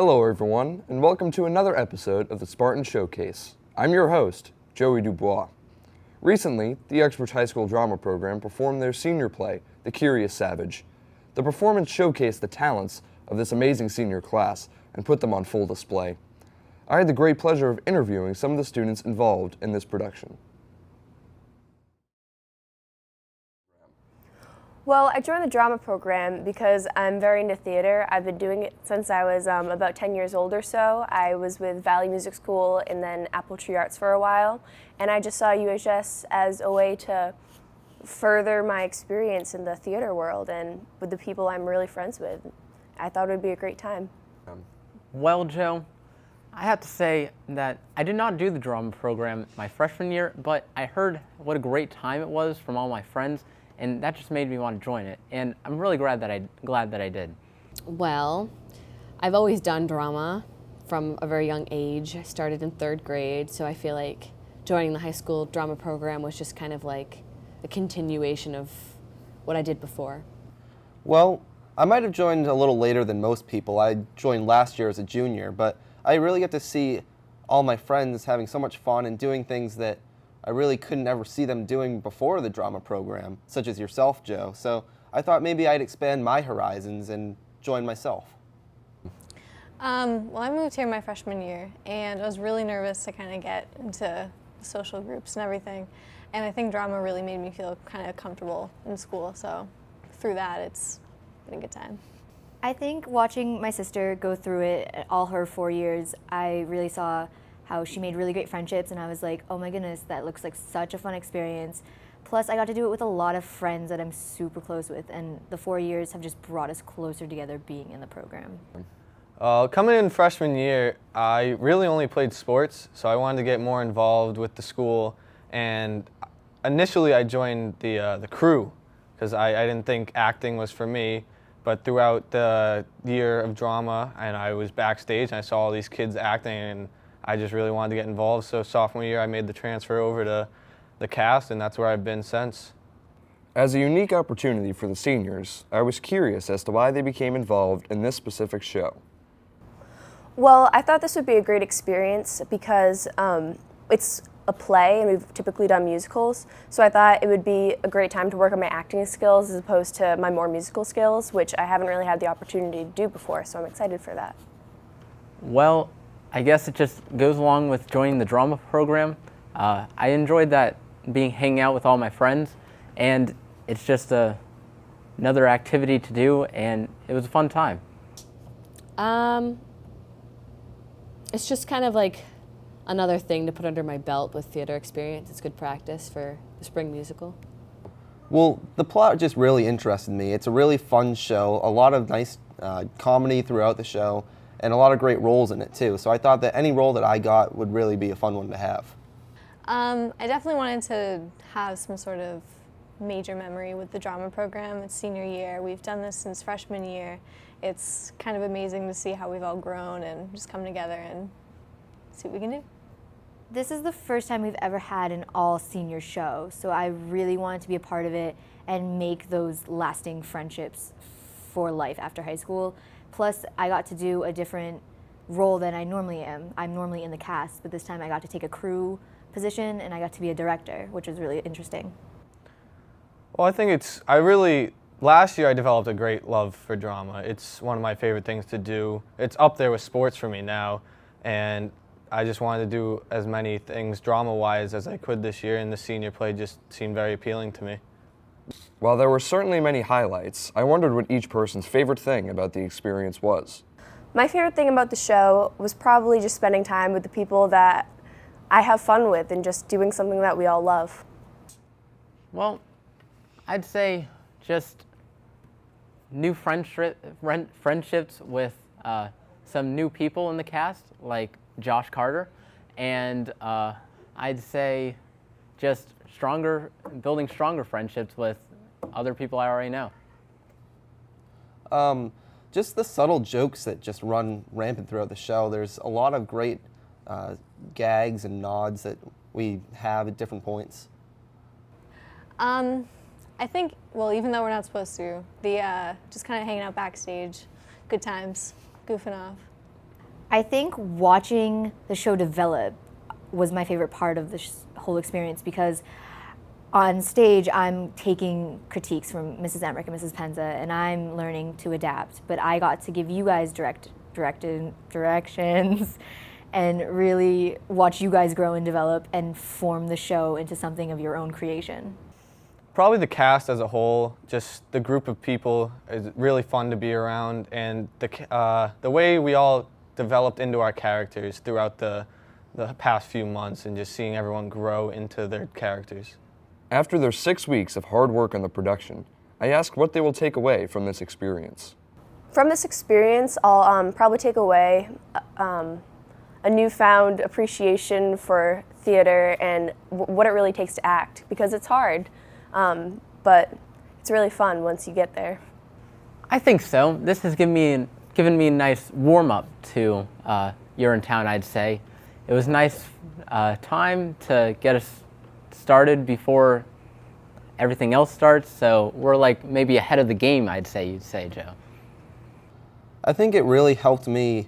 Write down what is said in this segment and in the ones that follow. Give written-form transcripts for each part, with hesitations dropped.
Hello everyone, and welcome to another episode of the Spartan Showcase. I'm your host, Joey Dubois. Recently, the Uxbridge High School Drama Program performed their senior play, The Curious Savage. The performance showcased the talents of this amazing senior class and put them on full display. I had the great pleasure of interviewing some of the students involved in this production. Well, I joined the drama program because I'm very into theater. I've been doing it since I was about 10 years old or so. I was with Valley Music School and then Apple Tree Arts for a while, and I just saw UHS as a way to further my experience in the theater world and with the people I'm really friends with. I thought it would be a great time. Well, Joe, I have to say that I did not do the drama program my freshman year, but I heard what a great time it was from all my friends, and that just made me want to join it. And I'm really glad that I did. Well, I've always done drama from a very young age. I started in 3rd grade, so I feel like joining the high school drama program was just kind of like a continuation of what I did before. Well, I might have joined a little later than most people. I joined last year as a junior, but I really get to see all my friends having so much fun and doing things that I really couldn't ever see them doing before the drama program, such as yourself, Joe. So I thought maybe I'd expand my horizons and join myself. Well, I moved here my freshman year, and I was really nervous to kind of get into social groups and everything. And I think drama really made me feel kind of comfortable in school. So through that, it's been a good time. I think watching my sister go through it all her 4 years, I really saw how she made really great friendships, and I was like, oh my goodness, that looks like such a fun experience. Plus, I got to do it with a lot of friends that I'm super close with, and the 4 years have just brought us closer together being in the program. Coming in freshman year, I really only played sports, so I wanted to get more involved with the school, and initially I joined the crew because I didn't think acting was for me. But throughout the year of drama, and I was backstage, and I saw all these kids acting, and I just really wanted to get involved. So sophomore year, I made the transfer over to the cast, and that's where I've been since. As a unique opportunity for the seniors, I was curious as to why they became involved in this specific show. Well, I thought this would be a great experience because it's a play and we've typically done musicals, so I thought it would be a great time to work on my acting skills as opposed to my more musical skills, which I haven't really had the opportunity to do before, so I'm excited for that. Well, I guess it just goes along with joining the drama program. I enjoyed that hanging out with all my friends, and it's just another activity to do, and it was a fun time. It's just kind of like another thing to put under my belt with theater experience. It's good practice for the spring musical. Well, the plot just really interested me. It's a really fun show, a lot of nice comedy throughout the show, and a lot of great roles in it too. So I thought that any role that I got would really be a fun one to have. I definitely wanted to have some sort of major memory with the drama program. It's senior year. We've done this since freshman year. It's kind of amazing to see how we've all grown and just come together and see what we can do. This is the first time we've ever had an all-senior show, so I really wanted to be a part of it and make those lasting friendships for life after high school. Plus, I got to do a different role than I normally am. I'm normally in the cast, but this time I got to take a crew position and I got to be a director, which was really interesting. Well, I think last year I developed a great love for drama. It's one of my favorite things to do. It's up there with sports for me now, and I just wanted to do as many things drama-wise as I could this year, and the senior play just seemed very appealing to me. While there were certainly many highlights, I wondered what each person's favorite thing about the experience was. My favorite thing about the show was probably just spending time with the people that I have fun with and just doing something that we all love. Well, I'd say just new friendships with some new people in the cast, like Josh Carter, and I'd say just building stronger friendships with other people I already know. Just the subtle jokes that just run rampant throughout the show. There's a lot of great gags and nods that we have at different points. I think, well, even though we're not supposed to, just kind of hanging out backstage, good times, goofing off. I think watching the show develop was my favorite part of this whole experience because on stage I'm taking critiques from Mrs. Emmerich and Mrs. Penza and I'm learning to adapt, but I got to give you guys directions and really watch you guys grow and develop and form the show into something of your own creation. Probably the cast as a whole, just the group of people is really fun to be around, and the way we all developed into our characters throughout the past few months and just seeing everyone grow into their characters. After their 6 weeks of hard work on the production, I asked what they will take away from this experience. From this experience, I'll probably take away a newfound appreciation for theater and what it really takes to act, because it's hard, but it's really fun once you get there. I think so. This has given me a nice warm-up to Urinetown, I'd say. It was nice time to get us started before everything else starts, so we're like maybe ahead of the game, I'd say, you'd say, Joe. I think it really helped me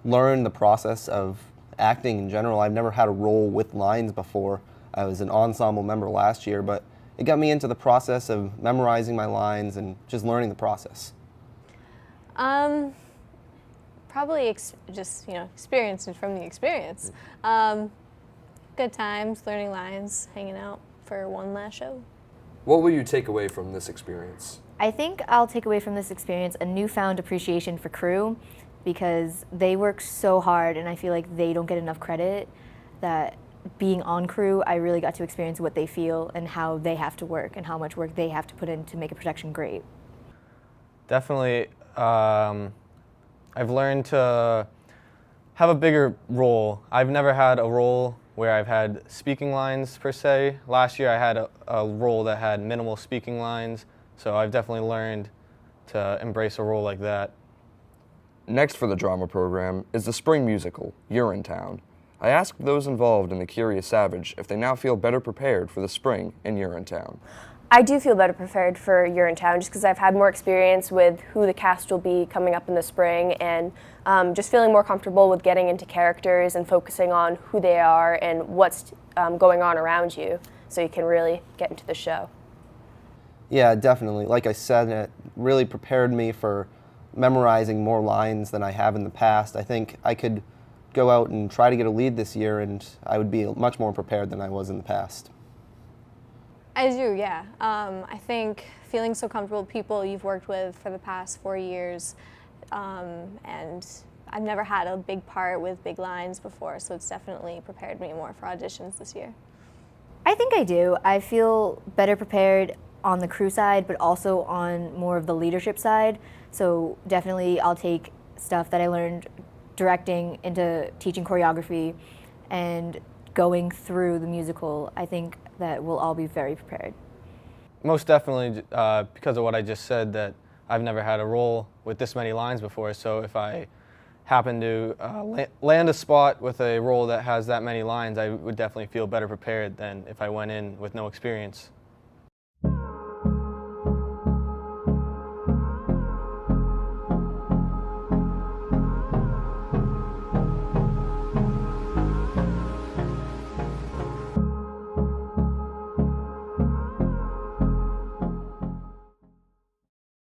learn the process of acting in general. I've never had a role with lines before. I was an ensemble member last year, but it got me into the process of memorizing my lines and just learning the process. Probably just experience from the experience. Good times, learning lines, hanging out for one last show. What will you take away from this experience? I think I'll take away from this experience a newfound appreciation for crew because they work so hard and I feel like they don't get enough credit. That being on crew, I really got to experience what they feel and how they have to work and how much work they have to put in to make a production great. Definitely, I've learned to have a bigger role. I've never had a role where I've had speaking lines per se. Last year I had a role that had minimal speaking lines, so I've definitely learned to embrace a role like that. Next for the drama program is the spring musical, Urinetown. I asked those involved in The Curious Savage if they now feel better prepared for the spring in Urinetown. I do feel better prepared for Urinetown just because I've had more experience with who the cast will be coming up in the spring and just feeling more comfortable with getting into characters and focusing on who they are and what's going on around you so you can really get into the show. Yeah, definitely. Like I said, it really prepared me for memorizing more lines than I have in the past. I think I could go out and try to get a lead this year and I would be much more prepared than I was in the past. I do, yeah. I think feeling so comfortable with people you've worked with for the past 4 years, and I've never had a big part with big lines before, so it's definitely prepared me more for auditions this year. I think I do. I feel better prepared on the crew side, but also on more of the leadership side. So definitely I'll take stuff that I learned directing into teaching choreography and going through the musical. I think that we'll all be very prepared. Most definitely because of what I just said, that I've never had a role with this many lines before, so if I happen to land a spot with a role that has that many lines, I would definitely feel better prepared than if I went in with no experience.